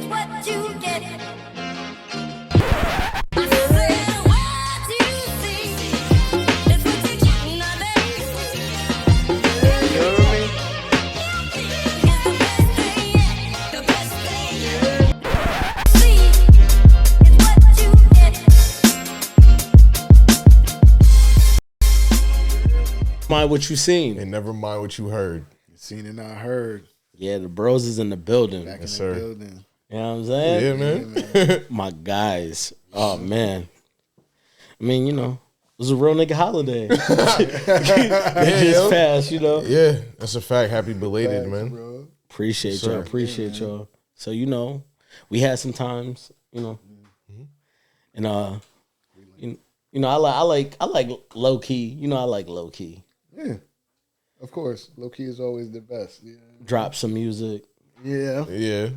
what you get. Mind what you seen. And never mind what you heard. Seen and not heard. Yeah, the bros is in the building. Back Yes, in sir. the building. You know what I'm saying? Yeah, man. My guys. Oh, man. I mean, you know, it was a real nigga holiday. It just passed, you know. Yeah, that's a fact. Happy belated, Facts, man. bro. Appreciate Yes, sir. y'all. Appreciate y'all. So, you know, we had some times, you know. And you know, I like low key. You know, I like low key. Yeah. Of course. Low key is always the best. Yeah. Drop some music. Yeah. Yeah.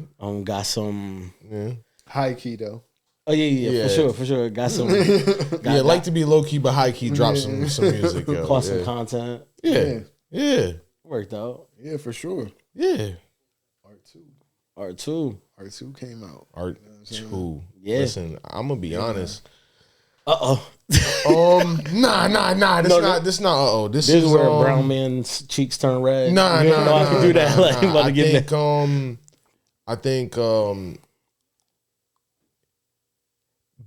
Got some. Yeah. High key though. Oh yeah, Yeah. for sure. Got some. Yeah, like to be low key but high key. Drop some music, yo. Caught some Yeah. content. Yeah. Yeah. Worked out. Yeah, for sure. Yeah. R2. R2 came out. Art two. Yeah. Listen, I'm gonna be honest. Uh-oh. Nah. This not. This This is is where um, brown man's cheeks turn red. Nah, you nah, know I nah, can do that. nah, Like, I'm nah. about to get that. I think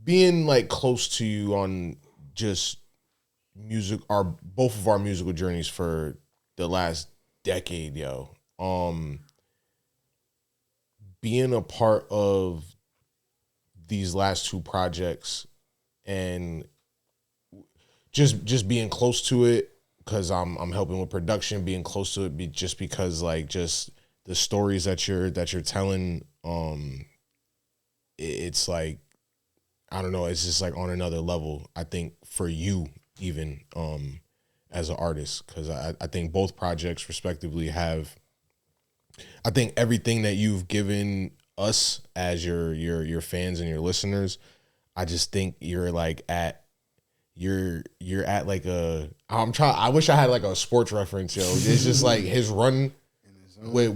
being like close to you on just music, both of our musical journeys for the last decade, yo. Being a part of these last two projects and just being close to it because I'm helping with production, being close to it just because like just the stories that you're telling, it's like, I don't know, it's just like on another level, I think, for you even as an artist, because I think both projects respectively have, I think everything that you've given us as your fans and your listeners, I just think you're like you're at like I wish I had like a sports reference, yo. It's just like his run with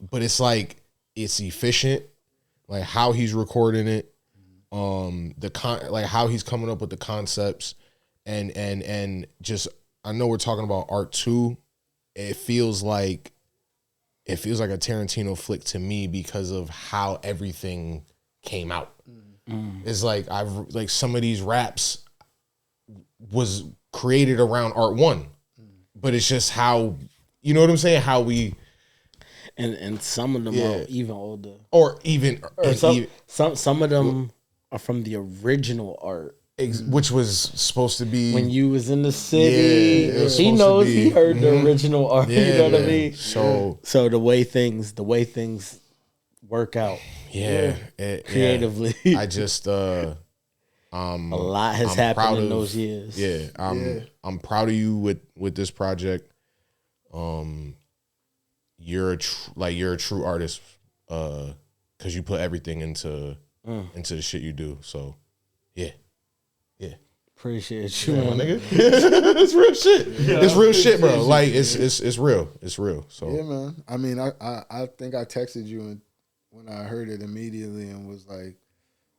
but it's like it's efficient, like how he's recording it, like how he's coming up with the concepts, and just, I know we're talking about art too. It feels like a Tarantino flick to me because of how everything came out. It's like like some of these raps was created around art one, but it's just how, you know what I'm saying? How we, And some of them are even older. or even, Some of them are from the original art. which was supposed to be When you was in the city, it was he supposed to knows be- he heard the original art. You know what I mean? So the way things work out creatively, I just a lot has I'm happened proud in of- those years. Yeah, I'm proud of you with this project. You're a true artist, because you put everything into the shit you do. So, yeah. Appreciate you, Yeah, my man. nigga. It's real shit. It's real shit, bro. Like it's real. It's real. So Yeah, man. I mean, I think I texted you when I heard it immediately and was like,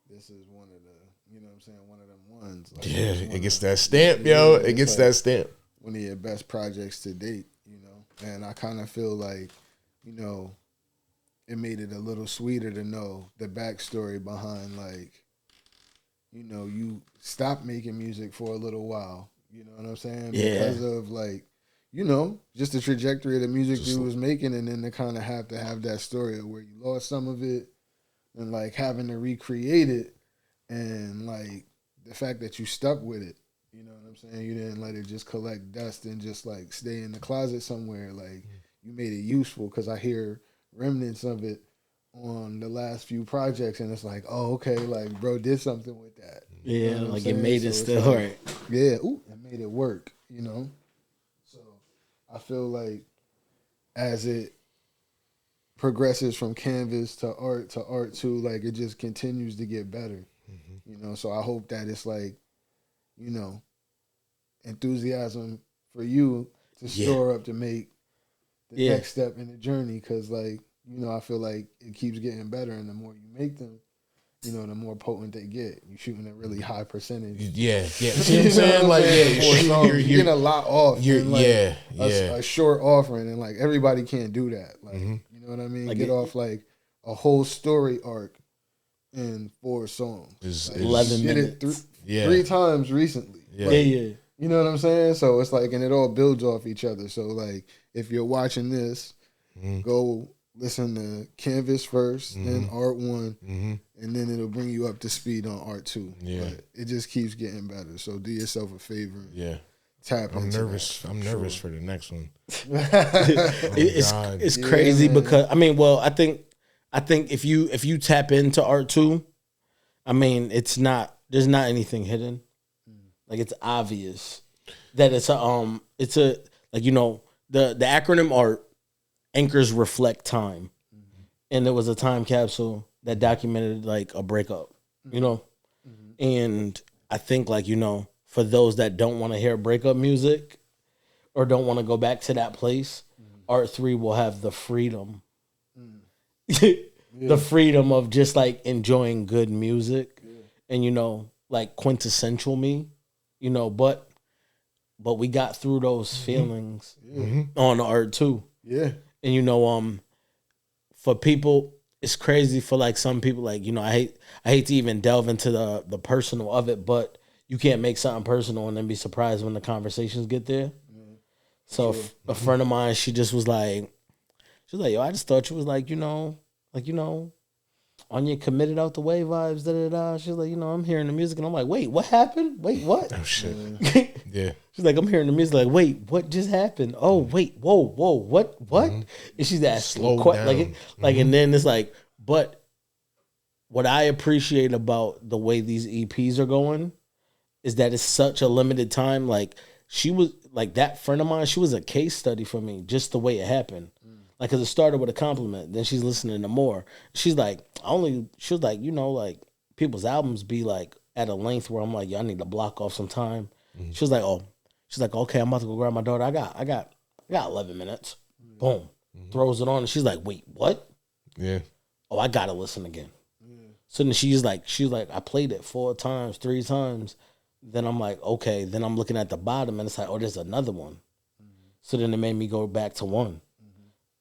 this is one of the, you know what I'm saying, one of them ones. Like, yeah, it gets that stamp, yo. It gets like that stamp. one of your best projects to date, you know. And I kind of feel like, you know, it made it a little sweeter to know the backstory behind, like, you know, you stopped making music for a little while. You know what I'm saying? Yeah. Because of, like, you know, just the trajectory of the music you was making, and then to kind of have that story of where you lost some of it and, like, having to recreate it, and, like, the fact that you stuck with it. You know what I'm saying? You didn't let it just collect dust and just, like, stay in the closet somewhere. Like, you made it useful, because I hear remnants of it on the last few projects, and it's like, oh, okay, like, bro did something with that. Yeah, You know what I'm like it saying? made So it it's still like, right. Yeah, it made it work, you know? So I feel like as it progresses from canvas to art too, like, it just continues to get better, you know? So I hope that it's like, you know, enthusiasm for you to store up to make the next step in the journey, because, like, I feel like it keeps getting better, and the more you make them, the more potent they get. You're shooting a really high percentage. Yeah. See what I'm saying? Like, you're getting a lot off. You're, a short offering, and like everybody can't do that. Like, you know what I mean? Like get off like a whole story arc in 4 songs. Like, 11 minutes. Did it 3 times recently. Yeah. You know what I'm saying? So it's like, and it all builds off each other. So like, if you're watching this, go listen to Canvas first, then Art 1, and then it'll bring you up to speed on Art 2. Yeah. But it just keeps getting better. So do yourself a favor. Yeah. Tap I'm nervous. I'm nervous for the next one. It's crazy because I think if you tap into Art 2, I mean, there's not anything hidden. Like, it's obvious that it's a like, the acronym ART, anchors reflect time. And there was a time capsule that documented like a breakup, and I think like, for those that don't want to hear breakup music or don't want to go back to that place, Art 3 will have the freedom, the freedom of just like enjoying good music and, like quintessential me, but we got through those feelings on Art 2. Yeah. And for people, it's crazy for like some people, like, I hate to even delve into the personal of it, but you can't make something personal and then be surprised when the conversations get there. So a friend of mine, she was like, yo, I just thought you was like, on your committed out the way vibes, da-da-da. She's like, I'm hearing the music, and I'm like, wait, what happened? Wait, what? Oh, shit. Yeah. She's like, I'm hearing the music, like, wait, what just happened? Oh, wait, whoa, what? And she's asking, and then it's like, but what I appreciate about the way these EPs are going is that it's such a limited time. Like, she was, like, that friend of mine, she was a case study for me, just the way it happened. Like, cause it started with a compliment, then she's listening to more. She's like, she was like, like people's albums be like at a length where I'm like, I need to block off some time. She was like, okay, I'm about to go grab my daughter. I got 11 minutes. Boom, throws it on, and she's like, wait, what? Yeah. Oh, I gotta listen again. So then she's like, I played it 4 times, 3 times. Then I'm like, okay. Then I'm looking at the bottom, and it's like, oh, there's another one. So then it made me go back to 1.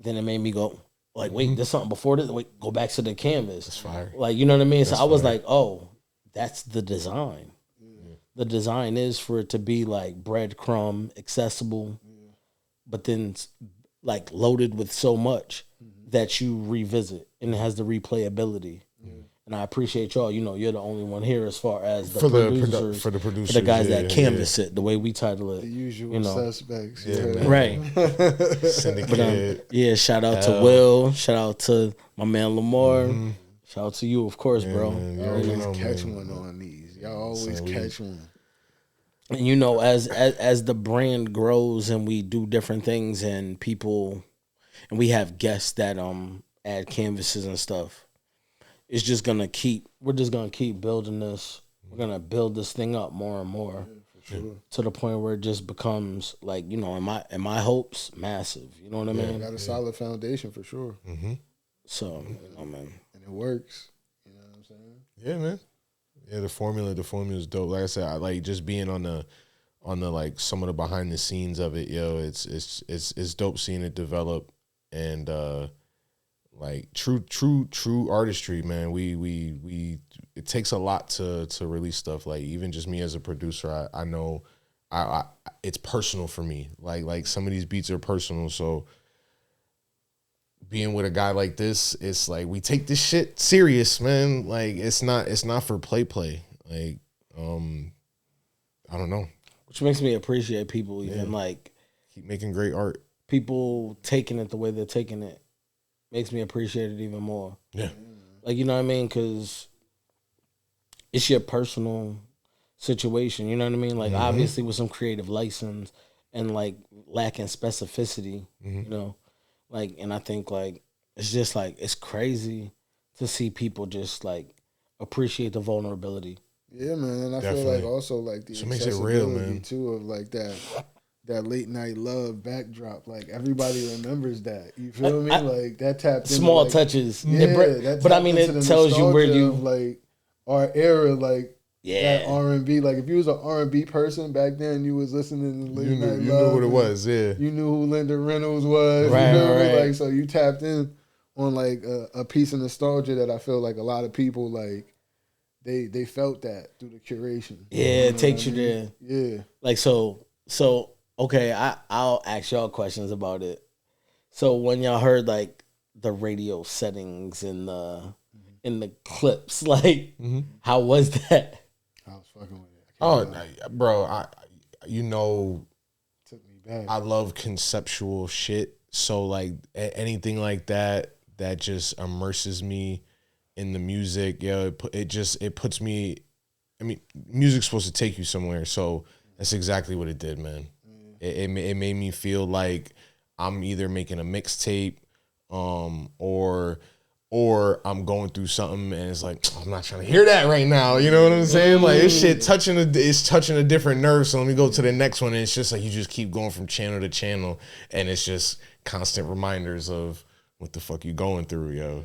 Then it made me go, like, wait, there's something before this. Wait, go back to the canvas. That's fire. Like, you know what I mean? That's so I was fire. Like, oh, that's the design. The design is for it to be like breadcrumb, accessible, but then like loaded with so much that you revisit, and it has the replayability. And I appreciate y'all. You're the only one here as far as the producers, for the guys that canvas it, the way we title it. The usual suspects. Right. Syndicate. But shout out to Will. Shout out to my man Lamar. Shout out to you, of course, bro. Man, you always catch one on these. Y'all always catch one. And as the brand grows and we do different things and people, and we have guests that add canvases and stuff, we're just gonna keep building this. We're gonna build this thing up more and more, to the point where it just becomes like, in my hopes, massive. You know what I mean? Got a solid foundation for sure. So, man, and it works. You know what I'm saying? Yeah, man. Yeah, the formula is dope. Like I said, I like just being on the like some of the behind the scenes of it. Yo, it's dope seeing it develop, and like true artistry, man. We it takes a lot to release stuff. Like, even just me as a producer, I know I it's personal for me. Like some of these beats are personal, so being with a guy like this, it's like we take this shit serious, man. Like, it's not for play. Like, I don't know. Which makes me appreciate people even like keep making great art. People taking it the way they're taking it makes me appreciate it even more. Yeah. Like, you know what I mean? Because it's your personal situation. You know what I mean? Like, obviously with some creative license and like lacking specificity, like, and I think like, it's just like, it's crazy to see people just like appreciate the vulnerability. Yeah, man. And I feel like also like the accessibility too of like that late night love backdrop. Like everybody remembers that. You feel me? Like that tapped into small like, touches. Yeah, but I mean, it tells you where you like our era, like yeah, that R&B. Like if you was an R&B person back then, you was listening to late night love. You knew what it was. Yeah, you knew who Linda Reynolds was. Right, you know right. Like so, you tapped in on like a piece of nostalgia that I feel like a lot of people like. They felt that through the curation. Yeah, it takes you there. Yeah. Like so okay, I'll ask y'all questions about it. So when y'all heard like the radio settings and the clips, like how was that? I was fucking with it. Oh, bro, you know, took me back. I love conceptual shit. So like anything like that just immerses me in the music. Yeah, it puts me. I mean, music's supposed to take you somewhere, so that's exactly what it did, man. It made me feel like I'm either making a mixtape, or I'm going through something and it's like I'm not trying to hear that right now. You know what I'm saying? Like this shit touching a different nerve. So let me go to the next one. And it's just like you just keep going from channel to channel, and it's just constant reminders of what the fuck you going through, yo.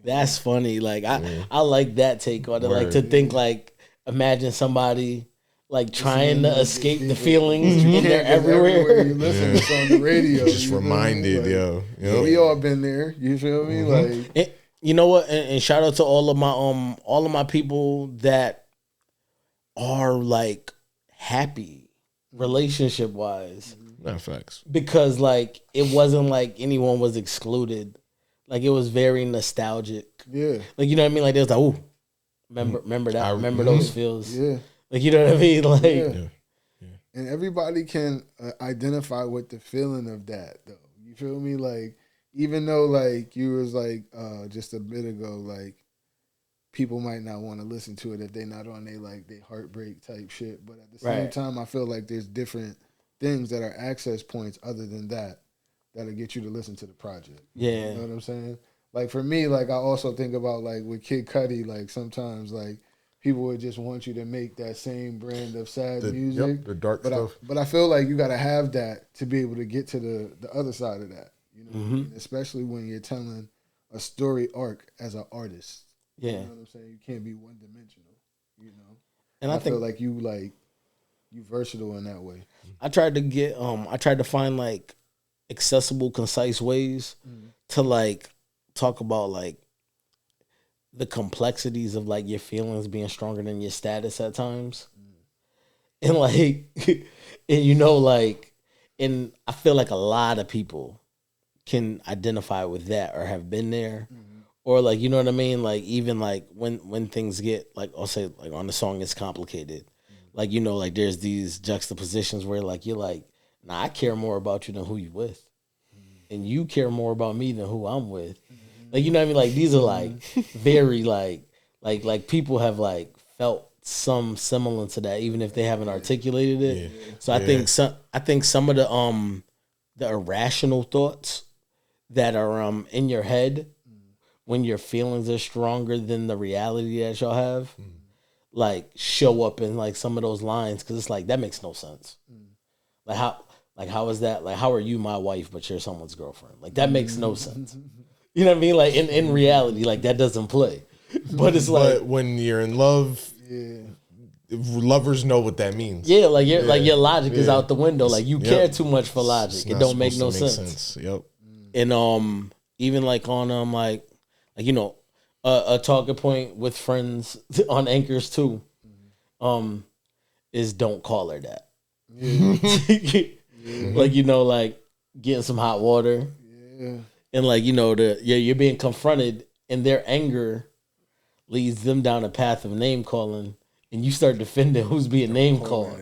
That's funny. Like I like that take on it. Like to think like imagine somebody like trying to escape the feelings and they're everywhere. You listen to this on the radio. Just reminded, like, yo. We all been there. You feel me? Like you know what? And shout out to all of my people that are like happy relationship wise. Not facts. Because like it wasn't like anyone was excluded. Like it was very nostalgic. Yeah. Like you know what I mean? Like there's like, ooh, remember that. Remember those feels. Yeah. Like you know what I mean? Like yeah. And everybody can identify with the feeling of that though. You feel me? Like even though like you was like just a bit ago, like people might not want to listen to it if they're not on they heartbreak type shit. But at the same time, I feel like there's different things that are access points other than that'll get you to listen to the project. Yeah. You know what I'm saying? Like for me, like I also think about like with Kid Cudi, like sometimes like people would just want you to make that same brand of sad music. Yep, the dark stuff. But I feel like you gotta have that to be able to get to the other side of that. You know what I mean? Especially when you're telling a story arc as an artist. Yeah. You know what I'm saying? You can't be one dimensional, you know. And I feel like you versatile in that way. I tried to find like accessible, concise ways to like talk about like the complexities of like your feelings being stronger than your status at times. And like and you know like and I feel like a lot of people can identify with that or have been there. Or like you know what I mean? Like even like when things get like I'll say like on the song It's Complicated. Like you know like there's these juxtapositions where like you're like, nah, I care more about you than who you with. And you care more about me than who I'm with. Like you know what I mean? Like these are like very like people have like felt some semblance to that, even if they haven't articulated it. Yeah. So I think some of the irrational thoughts that are in your head when your feelings are stronger than the reality that y'all have, like show up in like some of those lines because it's like that makes no sense. Like how is that? Like how are you my wife but you're someone's girlfriend? Like that makes no sense. You know what I mean? Like in reality, like that doesn't play. But it's like when you're in love, lovers know what that means. Yeah, like your logic is out the window. Like you care too much for logic. It don't make no sense. Yep. And even like on like you know a talking point with friends on Anchors too, is don't call her that. Like you know like getting some hot water. Yeah. And like, you know, you're being confronted and their anger leads them down a path of name calling and you start defending who's being name called.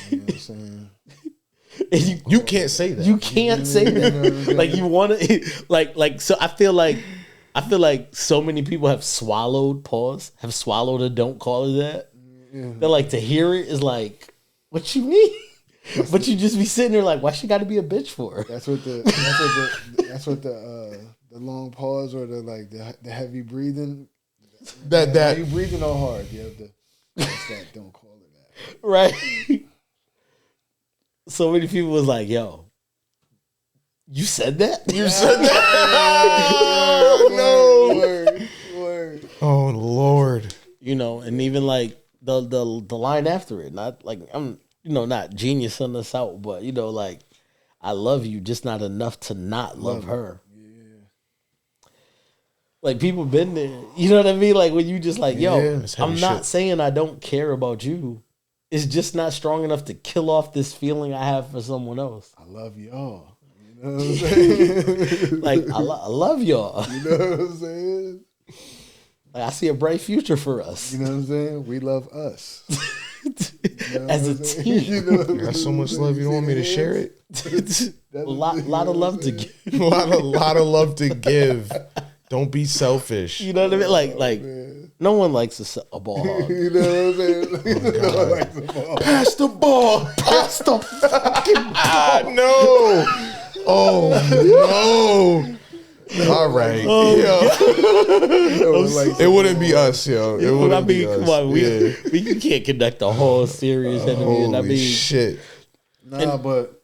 You know what I'm saying? You can't say that. You can't say that. Like you want to like so I feel like so many people have swallowed a don't call it that. Yeah. They're like to hear it is like, what you mean? But you just be sitting there like, why she got to be a bitch for? That's what the long pause or the heavy breathing. That you breathing on hard. You have to. That's that. Don't call it that. Right. so many people was like, yo, you said that? You said that? Word. Oh Lord. You know, and even like the line after it, not like I'm, not geniusing this out, but like, I love you, just not enough to not love her. Yeah. Like, people been there. You know what I mean? Like, when you just like, yo, I'm not saying I don't care about you. It's just not strong enough to kill off this feeling I have for someone else. I love y'all. You know what I'm saying? Like, I love y'all. You know what I'm saying? Like, I see a bright future for us. You know what I'm saying? We love us. As a team. You got so much love, you don't want me to share it? a lot of love to give. a lot of love to give. Don't be selfish. You know what I mean? Like no one likes a ball hog. You know what I'm saying? No one likes a ball. Pass the ball. Pass the fucking ball. No. Oh no. All right. It wouldn't be us, yo. It wouldn't be us. Come on, we can't conduct a whole series interview. Holy shit. But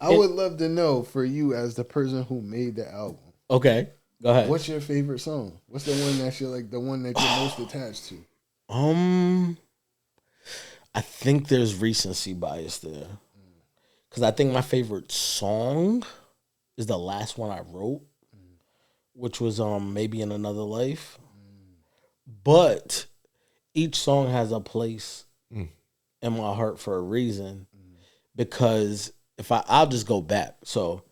I would love to know, for you as the person who made the album. Okay, go ahead. What's your favorite song? What's the one that you're like the one that you're most attached to? I think there's recency bias there, because I think my favorite song is the last one I wrote, which was Maybe in Another Life. But each song has a place in my heart for a reason, because if I'll just go back. So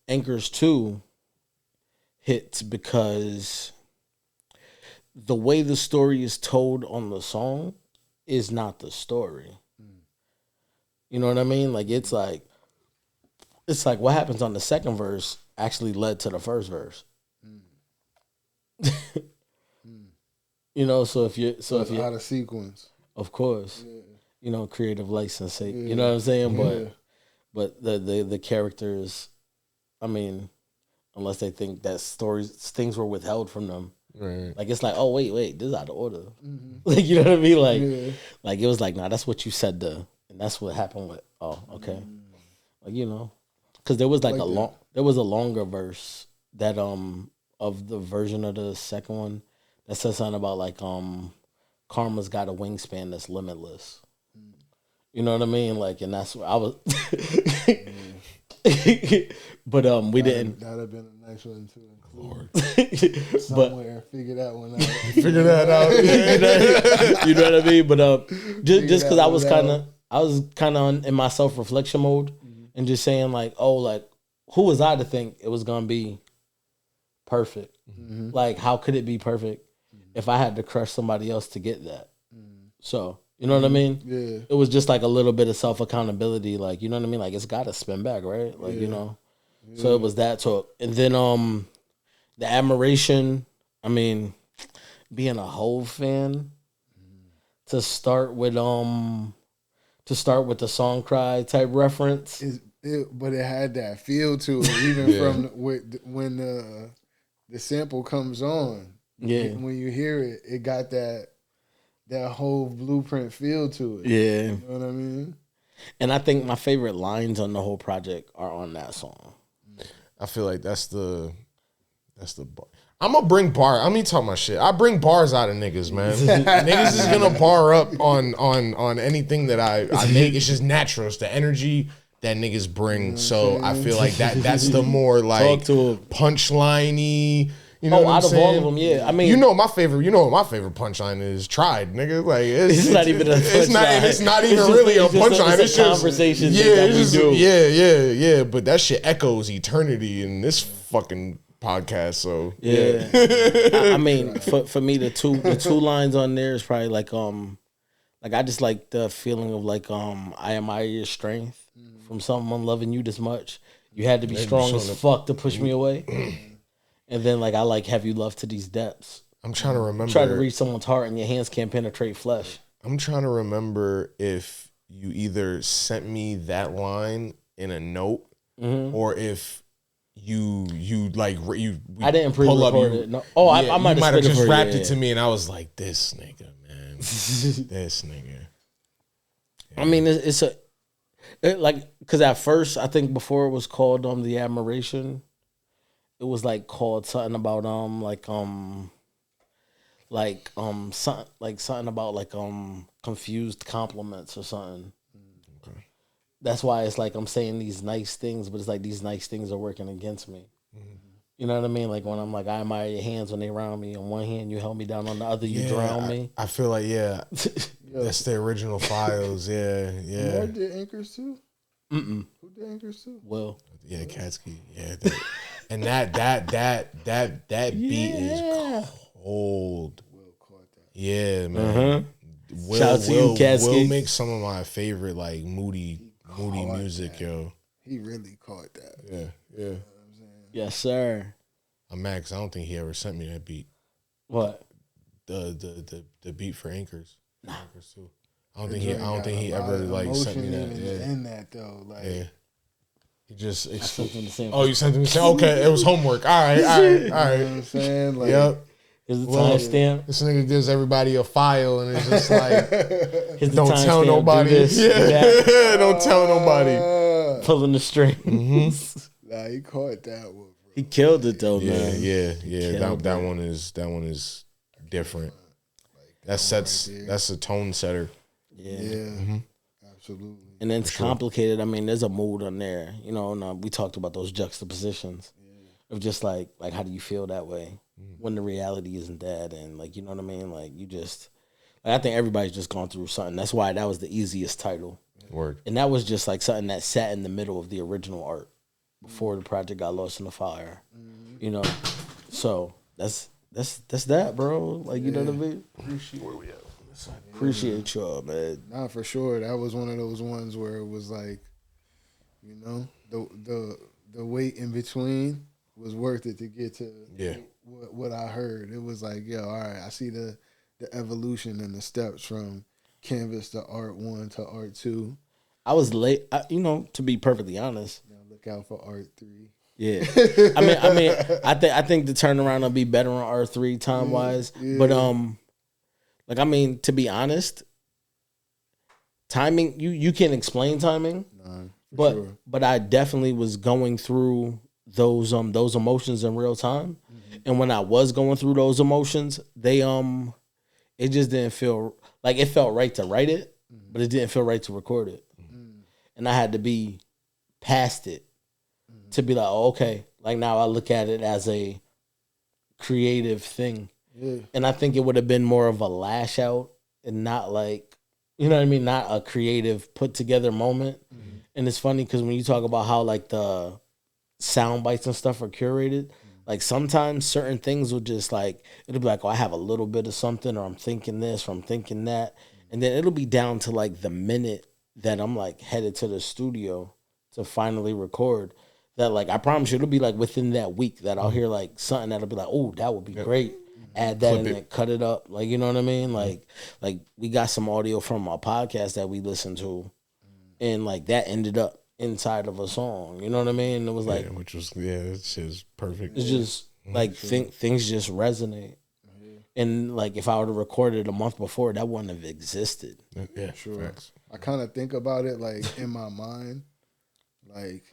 Anchors 2 hits because the way the story is told on the song is not the story. You know what I mean? Like, it's like what happens on the second verse actually led to the first verse. So if you're out of sequence, of course, creative license. You know what I'm saying? But the characters, I mean, unless they think that things were withheld from them. Right. Like, it's like, oh, wait, this is out of order. Like, you know what I mean? Like, like, it was like, nah, that's what you said and that's what happened with, oh, okay. Like, because there was like there was a longer verse that, of the version of the second one that says something about like, karma's got a wingspan that's limitless. You know what I mean? Like, and that's what I was. But we didn't. That'd have been a nice one to include. Somewhere, figure that one out. Figure that out. You know what I mean? But just because I was kind of in my self-reflection mode, and just saying like, oh, like, who was I to think it was gonna be perfect? Like, how could it be perfect if I had to crush somebody else to get that? So, you know what I mean? Yeah. It was just like a little bit of self-accountability. Like, you know what I mean? Like, it's got to spin back, right? Like, So it was that talk. And then the admiration, I mean, being a Hove fan, to start with the song cry type reference. But it had that feel to it, even from when the sample comes on. Yeah. When you hear it, it got that whole blueprint feel to it. Yeah. You know what I mean? And I think my favorite lines on the whole project are on that song. I feel like that's the bar. I'm gonna bring bar. I mean, talk my shit. I bring bars out of niggas, man. Niggas is gonna bar up on anything that I make. It's just natural. It's the energy that niggas bring. So I feel like that's the more like punchline-y. You know what I'm saying? Out of all of them, yeah. I mean, you know what my favorite punchline is. Tried, nigga. Like it's not even a punchline. It's not even really a punchline. It's just conversation. Yeah. But that shit echoes eternity in this fucking podcast. So yeah. I mean, for me, the two lines on there is probably like I just like the feeling of like I admire your strength from someone loving you this much. You had to be strong as fuck to push me away. And then, like, I like have you love to these depths. I'm trying to remember. Try to reach someone's heart and your hands can't penetrate flesh. I'm trying to remember if you either sent me that line in a note or if you I didn't pre-record it. No. Oh, yeah, I might have just rapped it to me, and I was like, this nigga, man. This nigga. I mean, because at first I think before it was called The Admiration, it was like called something about something about confused compliments or something. Okay. That's why it's like I'm saying these nice things, but it's like these nice things are working against me. You know what I mean? Like when I'm like, I admire your hands when they round me. On one hand, you held me down. On the other, you drown me. I feel like, that's the original files. Yeah. More did Anchors too? Mm-mm. Who did Anchors too? Will. Yeah, Katsky. Yeah. And that beat is cold. Will caught that. Yeah, man. Shout out to you, Katsky. Will makes some of my favorite like moody music, yo. He really caught that. Yeah. You know what I'm saying? Yes, sir. I'm mad 'cause I don't think he ever sent me that beat. What? The beat for Anchors. Nah. Anchors too. I don't think he ever like sent me that. Yeah. In that though, like He just sent him the same. Oh, you sent him the same? Okay, it was homework. All right. You know what I'm saying? Like, Yep. Here's the timestamp. This nigga gives everybody a file and it's just like don't tell timestamp, nobody. do this, Yeah. Don't tell nobody. Pulling the strings. Nah, he caught that one, bro. He killed it though, man. Yeah. Killed That one is different. That's a tone setter. Yeah. Absolutely. And then it's complicated. I mean, there's a mood on there. You know, and we talked about those juxtapositions of just like how do you feel that way when the reality isn't that, and like, you know what I mean? Like you just, I think everybody's just gone through something. That's why that was the easiest title. Word. And that was just like something that sat in the middle of the original art before the project got lost in the fire. You know, so that's that, bro. Like, you know what I mean? Appreciate y'all, man. Nah, for sure. That was one of those ones where it was like, you know, the wait in between was worth it to get to what I heard. It was like, yo, all right, I see the evolution and the steps from Canvas to Art 1 to Art 2. I was late, to be perfectly honest. Now look out for Art 3. Yeah, I think the turnaround will be better on R3 time wise, but to be honest, timing you can't explain timing, but I definitely was going through those emotions in real time, and when I was going through those emotions, they it just didn't feel like, it felt right to write it, but it didn't feel right to record it, and I had to be past it. To be like, oh, okay, like now I look at it as a creative thing. Yeah. And I think it would have been more of a lash out and not like, you know what I mean? Not a creative put together moment. Mm-hmm. And it's funny because when you talk about how like the sound bites and stuff are curated, like sometimes certain things will just like, it'll be like, oh, I have a little bit of something, or I'm thinking this, or I'm thinking that. And then it'll be down to like the minute that I'm like headed to the studio to finally record. That like, I promise you, it'll be like within that week that I'll hear like something that'll be like, oh, that would be great. Add that and then cut it up. Like, you know what I mean? Like we got some audio from our podcast that we listened to, and like that ended up inside of a song. You know what I mean? And it was like, which was it's just perfect. It's just like things just resonate. And like if I would have recorded a month before, that wouldn't have existed. Yeah, sure. Facts. I kind of think about it like in my mind, like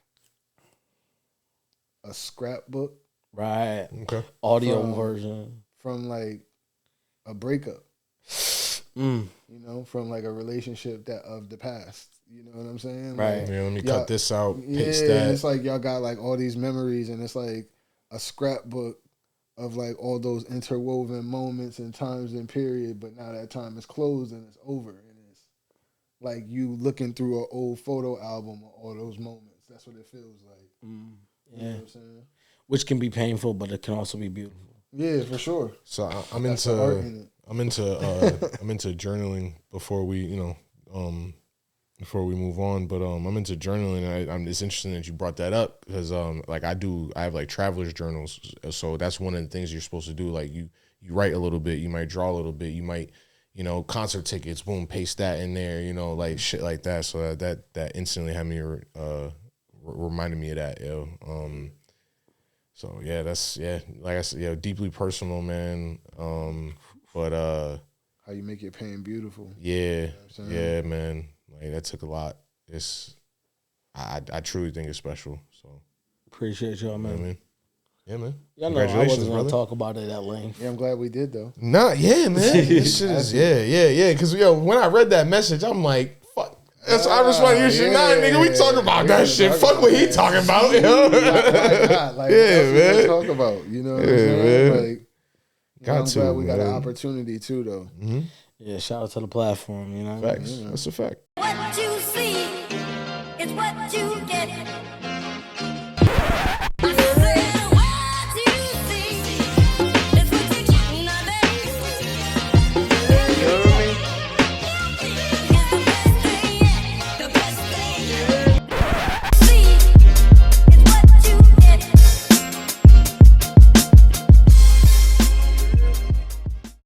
a scrapbook, right? Okay, audio version from like a breakup. You know, from like a relationship that of the past. You know what I'm saying? Right. Like, yeah, let me cut this out. Paste that. It's like y'all got like all these memories, and it's like a scrapbook of like all those interwoven moments and times and period. But now that time is closed and it's over, and it's like you looking through an old photo album of all those moments. That's what it feels like. Yeah, you know what I'm saying? Which can be painful, but it can also be beautiful. Yeah, for sure. So I'm into journaling before we before we move on. But I'm into journaling. It's interesting that you brought that up because I have like traveler's journals. So that's one of the things you're supposed to do. Like you write a little bit, you might draw a little bit, you might concert tickets, boom, paste that in there, like shit like that. So that instantly had me reminded me of that, yo. So yeah, that's like I said, deeply personal, man. But how you make your pain beautiful. Yeah, yeah, man. Like that took a lot. I truly think it's special. So appreciate y'all, man. You know what I mean? Yeah, man. Y'all know I wasn't gonna talk about it at length. Yeah, I'm glad we did though. Nah, yeah, man. This shit is yeah. Because when I read that message, I'm like, fuck. That's I respond. You should not, nigga. We talk about that shit. Fuck what he talking about. Why not? Like, yeah, man. Talk about. You know what I'm saying? Man. Like, I'm glad we got an opportunity too, though. Mm-hmm. Yeah, shout out to the platform. You know, facts. That's a fact. What you see is what you get.